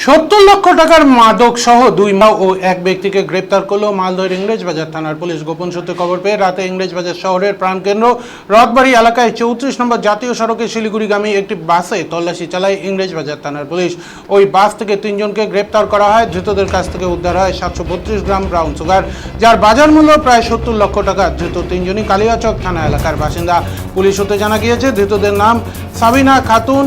70 লক্ষ টাকার মাদক সহ দুই মা ও এক ব্যক্তিকে গ্রেপ্তার করল মালদহের ইংরেজবাজার থানার পুলিশ। গোপন সূত্রে খবর পেয়ে রাতে ইংরেজবাজার শহরের প্রাণকেন্দ্র রথবাড়ি এলাকায় 34 নম্বর জাতীয় সড়কে শিলিগুড়িগামী একটি বাসে তল্লাশি চালায় ইংরেজবাজার থানার পুলিশ। ওই বাস থেকে 3 জনকে গ্রেপ্তার করা হয়। ধৃতদের কাছ থেকে উদ্ধার হয় 732 গ্রাম ব্রাউন সুগার, যার বাজার মূল্য প্রায় 70 লক্ষ টাকা। ধৃত 3 জনই কালিয়াচক থানা এলাকার বাসিন্দা। পুলিশ সূত্রে জানা গিয়েছে ধৃতদের নাম সাবিনা খাতুন,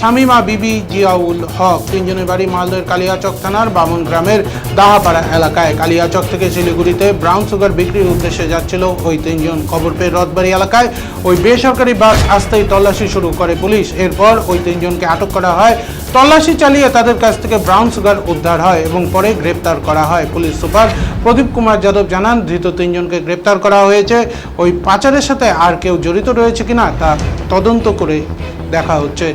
শামিমা বিবি, জিয়াউল হক। 3 জনের বাড়ি মালদহের কালিয়াচক থানার বামন গ্রামের দাহাপাড়া এলাকায়। কালিয়াচক থেকে শিলিগুড়িতে ব্রাউন সুগার বিক্রির উদ্দেশ্যে যাচ্ছিল ওই 3 জন। খবর পেয়ে রথবাড়ি এলাকায় ওই বেসরকারি বাস আসতেই তল্লাশি শুরু করে পুলিশ। এরপর ওই 3 জনকে আটক করা হয়। তল্লাশি চালিয়ে তাদের কাছ থেকে ব্রাউন সুগার উদ্ধার হয় এবং পরে গ্রেপ্তার করা হয়। পুলিশ সুপার প্রদীপ কুমার যাদব জানান, ধৃত 3 জনকে গ্রেপ্তার করা হয়েছে। ওই পাচারের সাথে আর কেউ জড়িত রয়েছে কিনা তা তদন্ত করে দেখা হচ্ছে।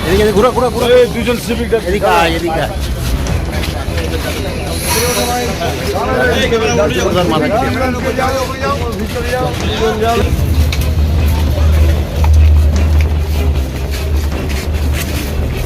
এদিকে ঘুরো ঘুরো ঘুরো, দুজন সিভিক এদিকে আয়, এদিকে আয়।